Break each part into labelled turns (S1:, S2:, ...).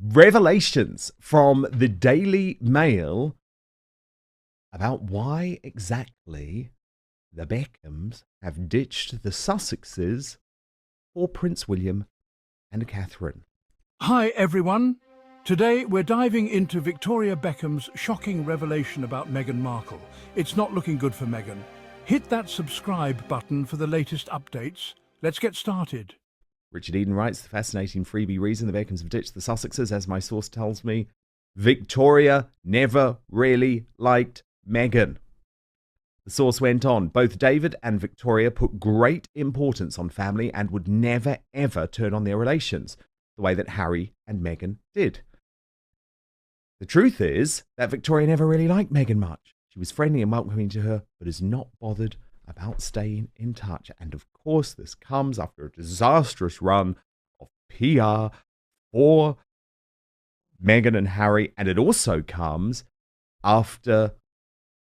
S1: revelations from the Daily Mail about why exactly the Beckhams have ditched the Sussexes for Prince William and Catherine.
S2: Hi everyone. Today we're diving into Victoria Beckham's shocking revelation about Meghan Markle. It's not looking good for Meghan. Hit that subscribe button for the latest updates. Let's get started.
S1: Richard Eden writes, the fascinating freebie reason the Beckhams have ditched the Sussexes, as my source tells me, Victoria never really liked Meghan. The source went on, both David and Victoria put great importance on family and would never ever turn on their relations, the way that Harry and Meghan did. The truth is that Victoria never really liked Meghan much. She was friendly and welcoming to her, but is not bothered about staying in touch. And of course, this comes after a disastrous run of PR for Meghan and Harry, and it also comes after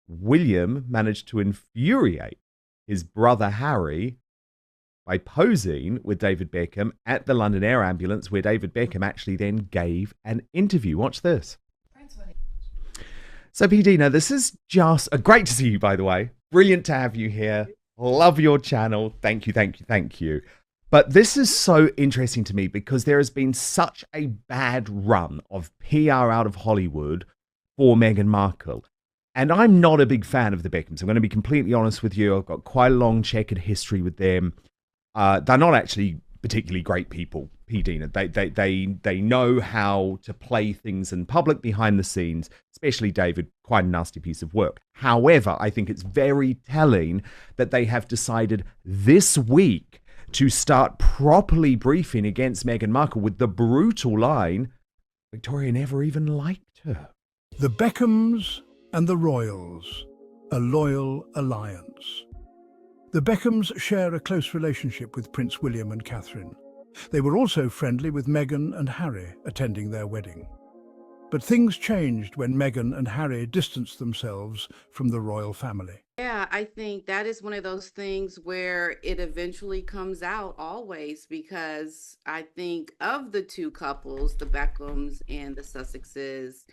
S1: William managed to infuriate his brother Harry by posing with David Beckham at the London Air Ambulance, where David Beckham actually then gave an interview. Watch this. So, Dina, this is just great to see you, by the way. Brilliant to have you here. Love your channel. Thank you, thank you, thank you. But this is so interesting to me because there has been such a bad run of PR out of Hollywood for Meghan Markle. And I'm not a big fan of the Beckhams. I'm going to be completely honest with you. I've got quite a long checkered history with them. They're not actually particularly great people, Dina. They know how to play things in public behind the scenes, especially David, quite a nasty piece of work. However, I think it's very telling that they have decided this week to start properly briefing against Meghan Markle with the brutal line, Victoria never even liked her.
S2: The Beckhams and the Royals, a loyal alliance. The Beckhams share a close relationship with Prince William and Catherine. They were also friendly with Meghan and Harry, attending their wedding. But things changed when Meghan and Harry distanced themselves from the royal family.
S3: Yeah, I think that is one of those things where it eventually comes out always, because I think of the two couples, the Beckhams and the Sussexes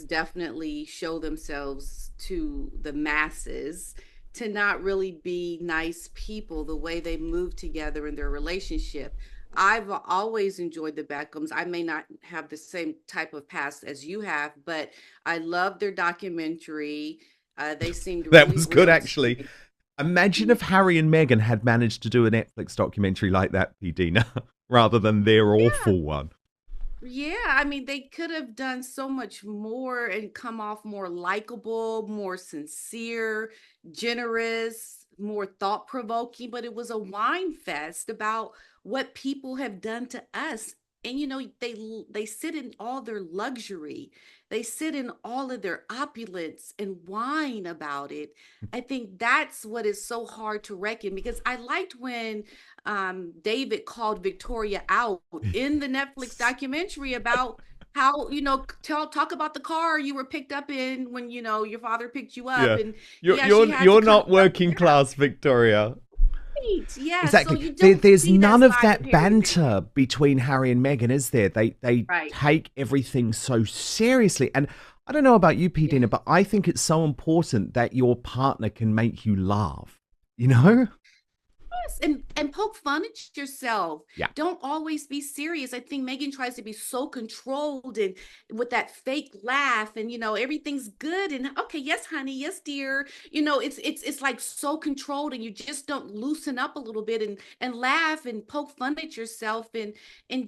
S3: definitely show themselves to the masses to not really be nice people, the way they move together in their relationship. I've always enjoyed the Beckhams. I may not have the same type of past as you have, but I love their documentary. They seemed
S1: That
S3: really
S1: was good,
S3: real.
S1: actually. Imagine if Harry and Meghan had managed to do a Netflix documentary like that, Dina, rather than their awful one.
S3: Yeah, I mean, they could have done so much more and come off more likable, more sincere, generous, more thought-provoking, but it was a wine fest about what people have done to us. And they sit in all their luxury. They sit in all of their opulence and whine about it. I think that's what is so hard to reckon, because I liked when David called Victoria out in the Netflix documentary about how, talk about the car you were picked up in when, your father picked you up.
S1: Yeah.
S3: And
S1: You're,
S3: yeah,
S1: you're,
S3: she had to
S1: you're
S3: come
S1: not
S3: up.
S1: working
S3: Yeah,
S1: class, Victoria.
S3: right. Yeah, so
S1: Exactly.
S3: you don't
S1: There's
S3: see that
S1: none of
S3: side
S1: that
S3: Harry.
S1: banter between Harry and Meghan, is there? They
S3: Right.
S1: take everything so seriously. And I don't know about you, Dina, but I think it's so important that your partner can make you laugh, you know?
S3: Yes, and poke fun at yourself.
S1: Yeah.
S3: Don't always be serious. I think Megan tries to be so controlled and with that fake laugh, and everything's good and okay, yes, honey, yes, dear. It's like so controlled, and you just don't loosen up a little bit and laugh and poke fun at yourself and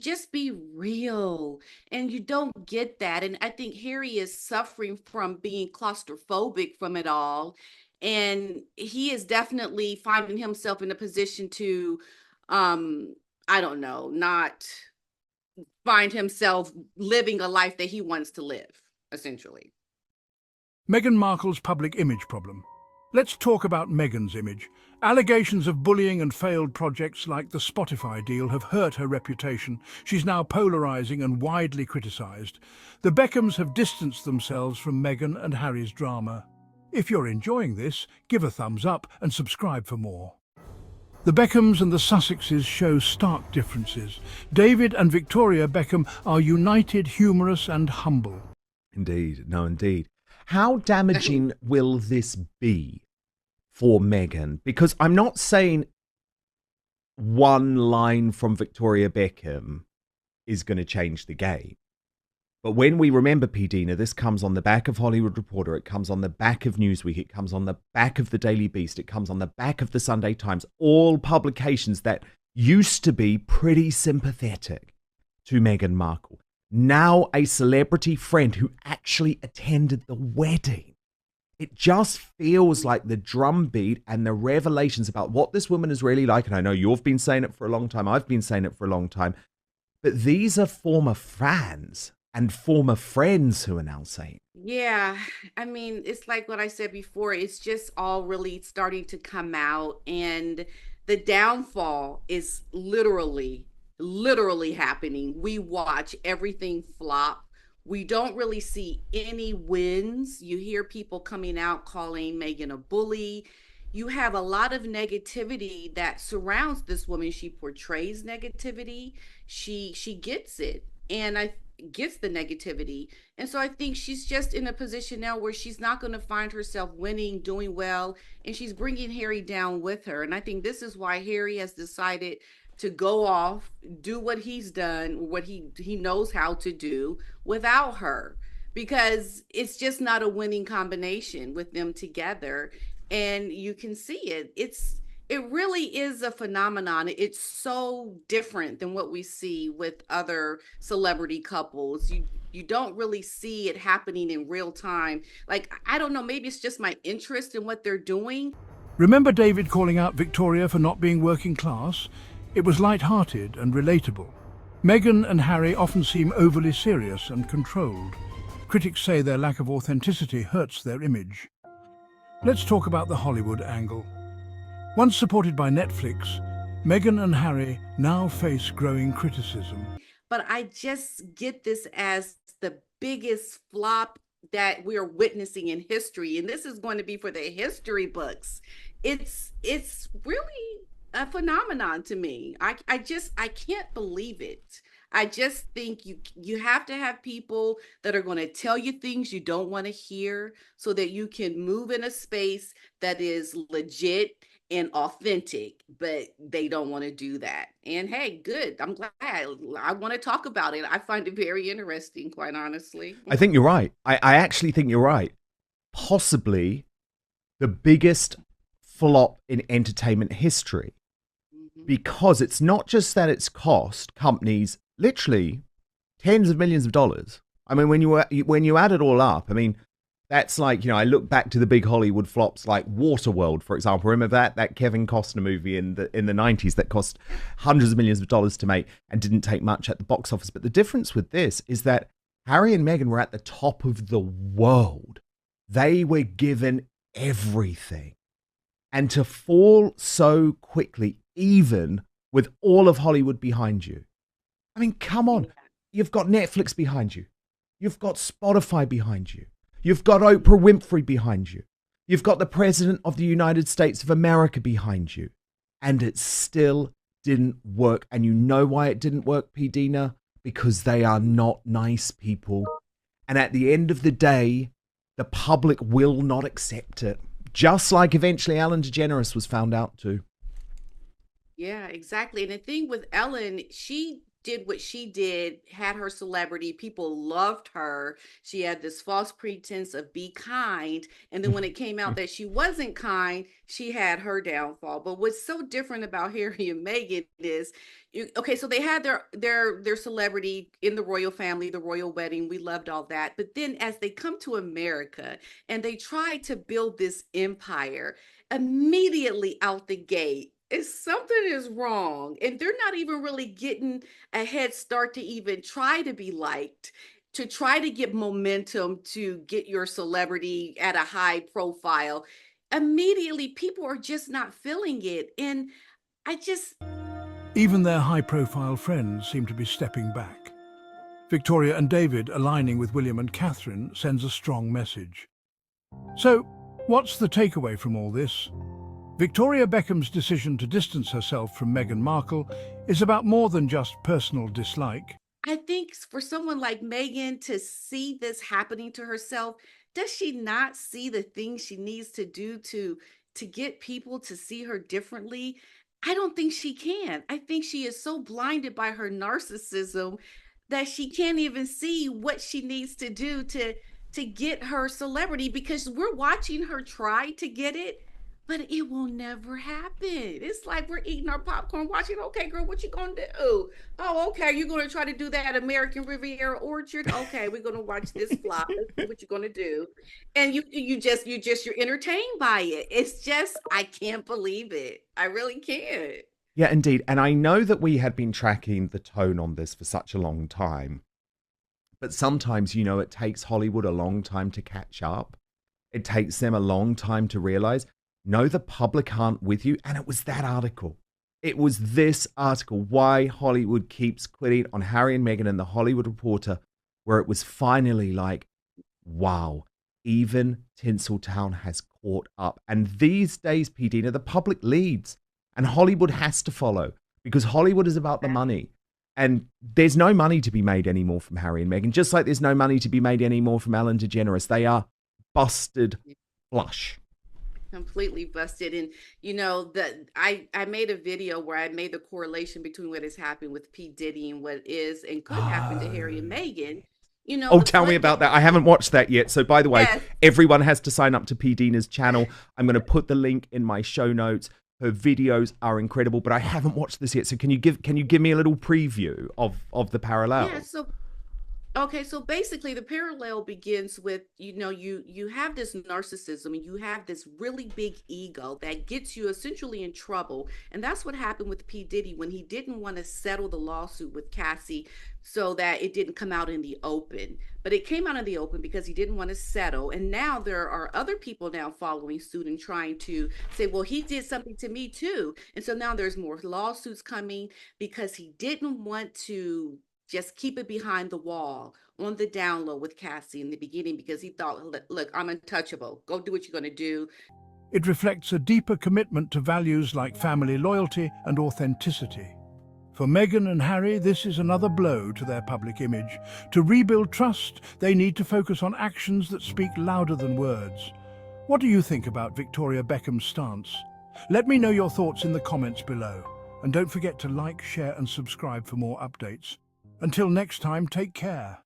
S3: just be real. And you don't get that. And I think Harry is suffering from being claustrophobic from it all, and he is definitely finding himself in a position to I don't know, not find himself living a life that he wants to live, essentially.
S2: Meghan Markle's public image problem. Let's talk about Meghan's image. Allegations of bullying and failed projects like the Spotify deal have hurt her reputation. She's now polarizing and widely criticized. The Beckhams have distanced themselves from Meghan and Harry's drama. If you're enjoying this, give a thumbs up and subscribe for more. The Beckhams and the Sussexes show stark differences. David and Victoria Beckham are united, humorous and humble.
S1: Indeed, no, indeed. How damaging will this be for Meghan? Because I'm not saying one line from Victoria Beckham is going to change the game. But when we remember, P. Dina, this comes on the back of Hollywood Reporter, it comes on the back of Newsweek, it comes on the back of the Daily Beast, it comes on the back of the Sunday Times, all publications that used to be pretty sympathetic to Meghan Markle. Now a celebrity friend who actually attended the wedding. It just feels like the drumbeat and the revelations about what this woman is really like, and I know you've been saying it for a long time, I've been saying it for a long time, but these are former fans and former friends who are now saying.
S3: Yeah, I mean, it's like what I said before. It's just all really starting to come out, and the downfall is literally happening. We watch everything flop. We don't really see any wins. You hear people coming out calling Meghan a bully. You have a lot of negativity that surrounds this woman. She portrays negativity. She gets it. And I gets the negativity. And so I think she's just in a position now where she's not going to find herself winning, doing well, and she's bringing Harry down with her. And I think this is why Harry has decided to go off, do what he's done, what he knows how to do without her, because it's just not a winning combination with them together. And you can see it. It really is a phenomenon. It's so different than what we see with other celebrity couples. You don't really see it happening in real time. Like, I don't know, maybe it's just my interest in what they're doing.
S2: Remember David calling out Victoria for not being working class? It was light-hearted and relatable. Meghan and Harry often seem overly serious and controlled. Critics say their lack of authenticity hurts their image. Let's talk about the Hollywood angle. Once supported by Netflix, Meghan and Harry now face growing criticism.
S3: But I just get this as the biggest flop that we're witnessing in history, and this is going to be for the history books. It's really a phenomenon to me. I can't believe it. I just think you have to have people that are going to tell you things you don't want to hear so that you can move in a space that is legit and authentic, but they don't want to do that. And hey, good. I'm glad. I want to talk about it. I find it very interesting, quite honestly.
S1: I think you're right. I actually think you're right. Possibly the biggest flop in entertainment history. Because it's not just that it's cost companies literally tens of millions of dollars. I mean, when you add it all up, I mean, that's like, I look back to the big Hollywood flops like Waterworld, for example. Remember that Kevin Costner movie in the 90s that cost hundreds of millions of dollars to make and didn't take much at the box office. But the difference with this is that Harry and Meghan were at the top of the world. They were given everything. And to fall so quickly, even with all of Hollywood behind you. I mean, come on. You've got Netflix behind you. You've got Spotify behind you. You've got Oprah Winfrey behind you. You've got the President of the United States of America behind you. And it still didn't work. And you know why it didn't work, P. Dina? Because they are not nice people. And at the end of the day, the public will not accept it. Just like eventually Ellen DeGeneres was found out too.
S3: Yeah, exactly. And the thing with Ellen, she did what she did, had her celebrity. People loved her. She had this false pretense of be kind. And then when it came out that she wasn't kind, she had her downfall. But what's so different about Harry and Meghan is, okay, so they had their celebrity in the royal family, the royal wedding. We loved all that. But then as they come to America and they try to build this empire, immediately out the gate, something is wrong, and they're not even really getting a head start to even try to be liked, to try to get momentum, to get your celebrity at a high profile. Immediately people are just not feeling it, and
S2: Even their high-profile friends seem to be stepping back. Victoria and David aligning with William and Catherine sends a strong message. So, what's the takeaway from all this? Victoria Beckham's decision to distance herself from Meghan Markle is about more than just personal dislike.
S3: I think for someone like Megan to see this happening to herself, does she not see the things she needs to do to get people to see her differently? I don't think she can. I think she is so blinded by her narcissism that she can't even see what she needs to do to get her celebrity, because we're watching her try to get it, but it will never happen. It's like we're eating our popcorn watching, okay, girl, what you gonna do? Oh, okay, you're gonna try to do that American Riviera Orchard. Okay, we're gonna watch this flop. Let's see what you're gonna do. And you're entertained by it. It's just, I can't believe it. I really can't.
S1: Yeah, indeed. And I know that we had been tracking the tone on this for such a long time. But sometimes, it takes Hollywood a long time to catch up. It takes them a long time to realize, no, the public aren't with you. And it was that article. It was this article, Why Hollywood Keeps Quitting, on Harry and Meghan and the Hollywood Reporter, where it was finally like, wow, even Tinseltown has caught up. And these days, P. Dina, the public leads. And Hollywood has to follow, because Hollywood is about the money. And there's no money to be made anymore from Harry and Meghan, just like there's no money to be made anymore from Ellen DeGeneres. They are busted flush.
S3: Completely busted. And that I made a video where I made the correlation between what is happening with P. Diddy and what is and could happen to Harry and Meghan.
S1: Tell me about that. I haven't watched that yet. So by the way,
S3: yes,
S1: everyone has to sign up to P. Dina's channel. I'm going to put the link in my show notes. Her videos are incredible, but I haven't watched this yet. So can you give me a little preview of the parallel?
S3: yeah. So basically the parallel begins with, you have this narcissism and you have this really big ego that gets you essentially in trouble. And that's what happened with P. Diddy when he didn't want to settle the lawsuit with Cassie so that it didn't come out in the open. But it came out in the open because he didn't want to settle. And now there are other people now following suit and trying to say, well, he did something to me too. And so now there's more lawsuits coming because he didn't want to just keep it behind the wall on the down low with Cassie in the beginning, because he thought, look, I'm untouchable. Go do what you're going to do.
S2: It reflects a deeper commitment to values like family loyalty and authenticity. For Meghan and Harry, this is another blow to their public image. To rebuild trust, they need to focus on actions that speak louder than words. What do you think about Victoria Beckham's stance? Let me know your thoughts in the comments below. And don't forget to like, share and subscribe for more updates. Until next time, take care.